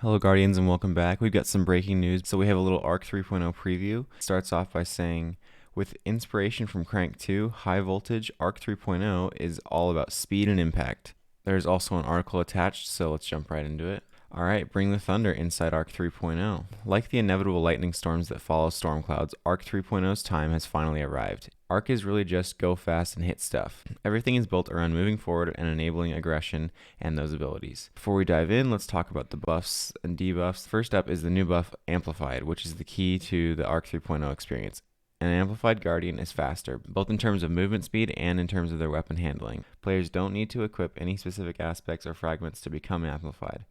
Hello Guardians and welcome back. We've got some breaking news. So we have a little ARC 3.0 preview. It starts off by saying, with inspiration from Crank 2, high voltage ARC 3.0 is all about speed and impact. There's also an article attached, so let's jump right into it. Alright, bring the thunder inside ARC 3.0. Like the inevitable lightning storms that follow storm clouds, ARC 3.0's time has finally arrived. ARC is really just go fast and hit stuff. Everything is built around moving forward and enabling aggression and those abilities. Before we dive in, let's talk about the buffs and debuffs. First up is the new buff Amplified, which is the key to the ARC 3.0 experience. An amplified Guardian is faster, both in terms of movement speed and in terms of their weapon handling. Players don't need to equip any specific aspects or fragments to become amplified.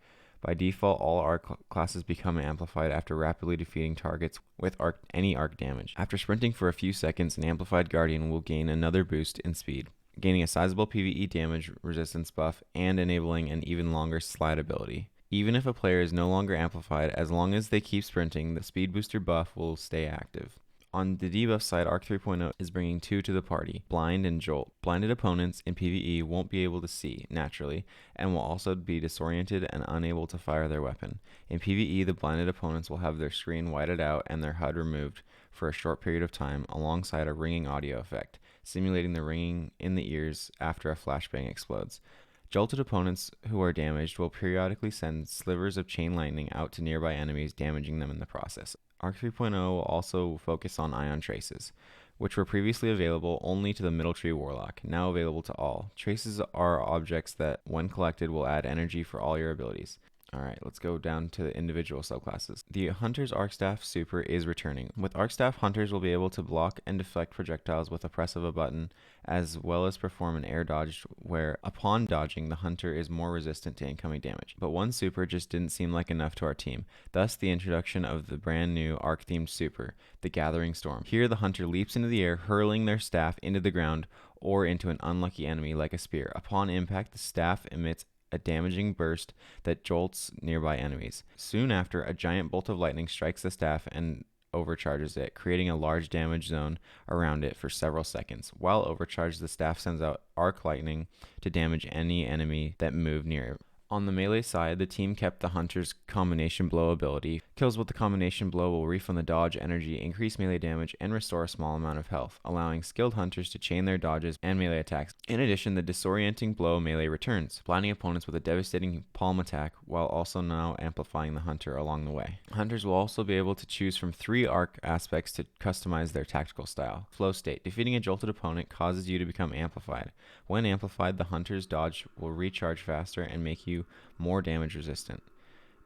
By default, all ARC classes become amplified after rapidly defeating targets with any ARC damage. After sprinting for a few seconds, an amplified Guardian will gain another boost in speed, gaining a sizable PvE damage resistance buff and enabling an even longer slide ability. Even if a player is no longer amplified, as long as they keep sprinting, the speed booster buff will stay active. On the debuff side, ARC 3.0 is bringing two to the party, Blind and Jolt. Blinded opponents in PvE won't be able to see, naturally, and will also be disoriented and unable to fire their weapon. In PvE, the blinded opponents will have their screen whited out and their HUD removed for a short period of time, alongside a ringing audio effect, simulating the ringing in the ears after a flashbang explodes. Jolted opponents who are damaged will periodically send slivers of chain lightning out to nearby enemies, damaging them in the process. ARC 3.0 will also focus on ion traces, which were previously available only to the Middle Tree Warlock, now available to all. Traces are objects that, when collected, will add energy for all your abilities. Alright, let's go down to the individual subclasses. The Hunter's Arcstaff Super is returning. With Arcstaff, Hunters will be able to block and deflect projectiles with a press of a button, as well as perform an air dodge where, upon dodging, the Hunter is more resistant to incoming damage. But one super just didn't seem like enough to our team, thus the introduction of the brand new Arc-themed super, the Gathering Storm. Here the Hunter leaps into the air, hurling their staff into the ground or into an unlucky enemy like a spear. Upon impact, the staff emits a damaging burst that jolts nearby enemies. Soon after, a giant bolt of lightning strikes the staff and overcharges it, creating a large damage zone around it for several seconds. While overcharged, the staff sends out arc lightning to damage any enemy that moved near it. On the melee side, the team kept the Hunter's Combination Blow ability. Kills with the Combination Blow will refund the dodge energy, increase melee damage, and restore a small amount of health, allowing skilled Hunters to chain their dodges and melee attacks. In addition, the Disorienting Blow melee returns, blinding opponents with a devastating palm attack, while also now amplifying the Hunter along the way. Hunters will also be able to choose from 3 arc aspects to customize their tactical style. Flow State. Defeating a jolted opponent causes you to become amplified. When amplified, the Hunter's dodge will recharge faster and make you more damage resistant,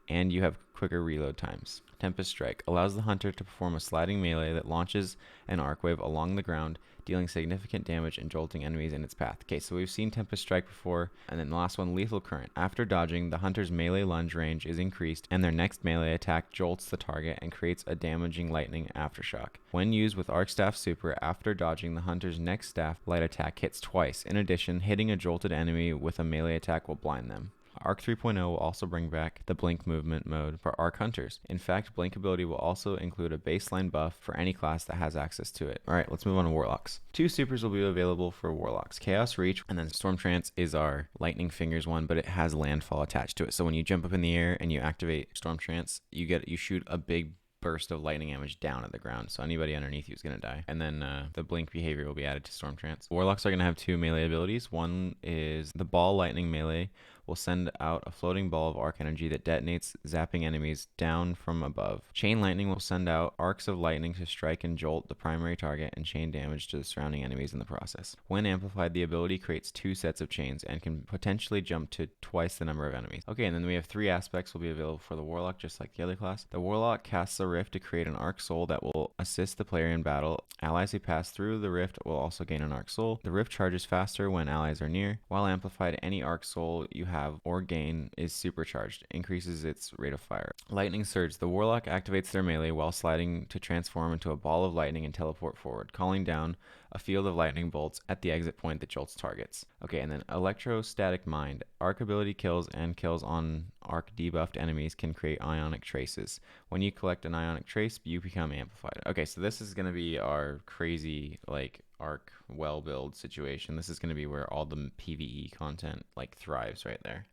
and you have quicker reload times. Tempest Strike allows the Hunter to perform a sliding melee that launches an arc wave along the ground, dealing significant damage and jolting enemies in its path. Okay, so we've seen Tempest Strike before, and then the last one, Lethal Current. After dodging, the Hunter's melee lunge range is increased, and their next melee attack jolts the target and creates a damaging lightning aftershock. When used with Arcstaff Super, after dodging, the Hunter's next staff light attack hits twice. In addition, hitting a jolted enemy with a melee attack will blind them. ARC 3.0 will also bring back the Blink movement mode for ARC Hunters. In fact, Blink ability will also include a baseline buff for any class that has access to it. Alright, let's move on to Warlocks. 2 supers will be available for Warlocks. Chaos Reach, and then Storm Trance is our Lightning Fingers one, but it has landfall attached to it. So when you jump up in the air and you activate Storm Trance, you shoot a big burst of lightning damage down at the ground, so anybody underneath you is going to die. And then the blink behavior will be added to Storm Trance. Warlocks are going to have 2 melee abilities. One is the ball lightning melee will send out a floating ball of arc energy that detonates, zapping enemies down from above. Chain lightning will send out arcs of lightning to strike and jolt the primary target and chain damage to the surrounding enemies in the process. When amplified, the ability creates 2 sets of chains and can potentially jump to twice the number of enemies. Okay, and then we have 3 aspects will be available for the Warlock, just like the other class. The Warlock casts a rift to create an arc soul that will assist the player in battle. Allies who pass through the rift will also gain an arc soul. The rift charges faster when allies are near. While amplified, any arc soul you have or gain is supercharged, increases its rate of fire. Lightning Surge. The Warlock activates their melee while sliding to transform into a ball of lightning and teleport forward, calling down a field of lightning bolts at the exit point that jolts targets. Okay, and then Electrostatic Mind. Arc ability kills and kills on arc debuffed enemies can create ionic traces. When you collect an ionic trace, you become amplified. Okay, so this is going to be our crazy, like, arc well build situation. This is going to be where all the PvE content, like, thrives right there.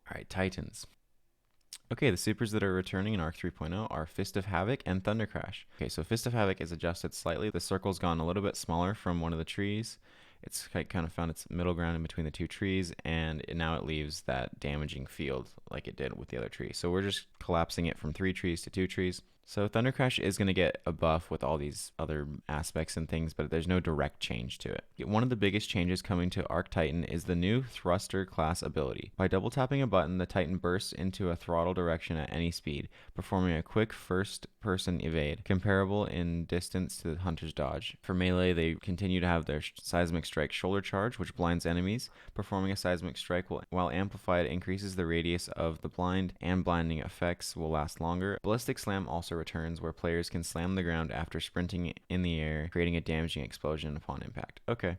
Alright, Titans. Okay, the supers that are returning in Arc 3.0 are Fist of Havoc and Thunder Crash. Okay, so Fist of Havoc is adjusted slightly. The circle's gone a little bit smaller from one of the trees. It's kind of found its middle ground in between the two trees, and now it leaves that damaging field like it did with the other tree. So we're just collapsing it from 3 trees to 2 trees. So Thunder Crash is going to get a buff with all these other aspects and things, but there's no direct change to it. One of the biggest changes coming to Arc Titan is the new Thruster class ability. By double tapping a button, the Titan bursts into a throttle direction at any speed, performing a quick first-person evade, comparable in distance to the Hunter's dodge. For melee, they continue to have their Seismic Strike shoulder charge, which blinds enemies. Performing a Seismic Strike while amplified increases the radius of the blind, and blinding effects will last longer. Ballistic Slam also returns, where players can slam the ground after sprinting in the air, creating a damaging explosion upon impact. Okay,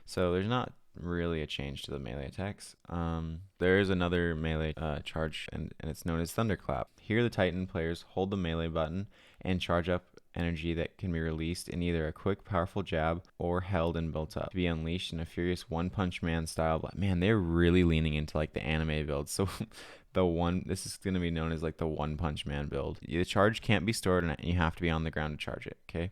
so there's not really a change to the melee attacks. There is another melee charge, and it's known as Thunderclap. Here the Titan players hold the melee button and charge up energy that can be released in either a quick, powerful jab or held and built up to be unleashed in a furious One Punch Man style. Man, they're really leaning into like the anime build. So this is going to be known as like the One Punch Man build. The charge can't be stored, and you have to be on the ground to charge it. Okay.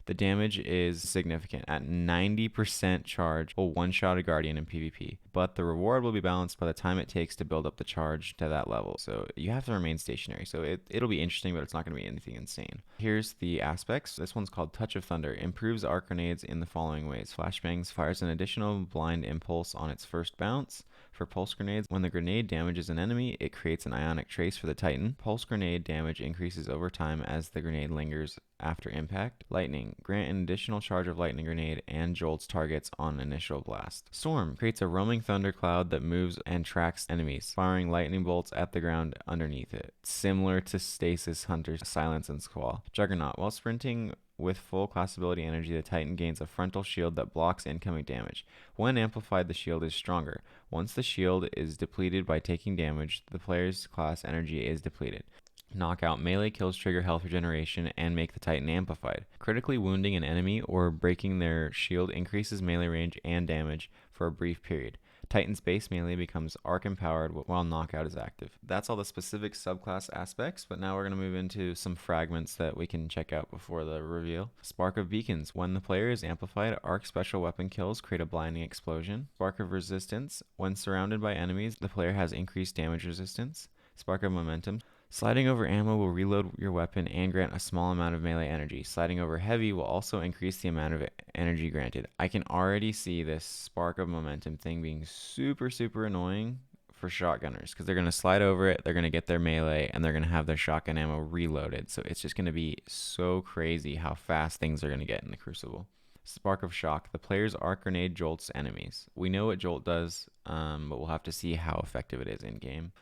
The damage is significant. At 90% charge, will one-shot a Guardian in PvP, but the reward will be balanced by the time it takes to build up the charge to that level. So you have to remain stationary. So it'll be interesting, but it's not going to be anything insane. Here's the aspects. This one's called Touch of Thunder. Improves arc grenades in the following ways. Flashbangs fires an additional blind impulse on its first bounce. For pulse grenades, when the grenade damages an enemy, it creates an ionic trace for the Titan. Pulse grenade damage increases over time as the grenade lingers after impact. Lightning, grant an additional charge of lightning grenade and jolts targets on initial blast. Storm, creates a roaming thunder cloud that moves and tracks enemies, firing lightning bolts at the ground underneath it. Similar to Stasis Hunter's Silence and Squall. Juggernaut, while sprinting with full class ability energy, the Titan gains a frontal shield that blocks incoming damage. When amplified, the shield is stronger. Once the shield is depleted by taking damage, the player's class energy is depleted. Knockout, melee kills trigger health regeneration and make the Titan amplified. Critically wounding an enemy or breaking their shield increases melee range and damage for a brief period. Titan's base melee becomes arc empowered while knockout is active. That's all the specific subclass aspects, but now we're going to move into some fragments that we can check out before the reveal. Spark of Beacons. When the player is amplified, arc special weapon kills create a blinding explosion. Spark of Resistance. When surrounded by enemies, the player has increased damage resistance. Spark of Momentum. Sliding over ammo will reload your weapon and grant a small amount of melee energy. Sliding over heavy will also increase the amount of energy granted. I can already see this Spark of Momentum thing being super, super annoying for shotgunners, because they're going to slide over it, they're going to get their melee, and they're going to have their shotgun ammo reloaded. So it's just going to be so crazy how fast things are going to get in the Crucible. Spark of Shock. The player's arc grenade jolts enemies. We know what jolt does, but we'll have to see how effective it is in game.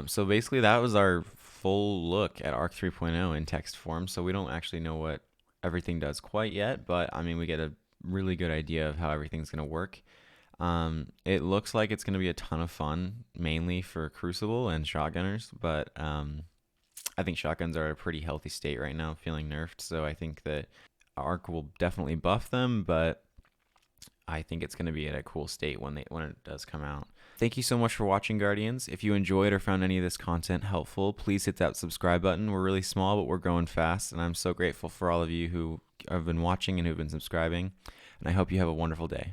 So basically that was our full look at Arc 3.0 in text form. So we don't actually know what everything does quite yet, but I mean, we get a really good idea of how everything's going to work. It looks like it's going to be a ton of fun, mainly for Crucible and shotgunners, but I think shotguns are at a pretty healthy state right now, feeling nerfed. So I think that Arc will definitely buff them, but I think it's going to be at a cool state when it does come out. Thank you so much for watching, Guardians. If you enjoyed or found any of this content helpful, please hit that subscribe button. We're really small, but we're growing fast, and I'm so grateful for all of you who have been watching and who've been subscribing, and I hope you have a wonderful day.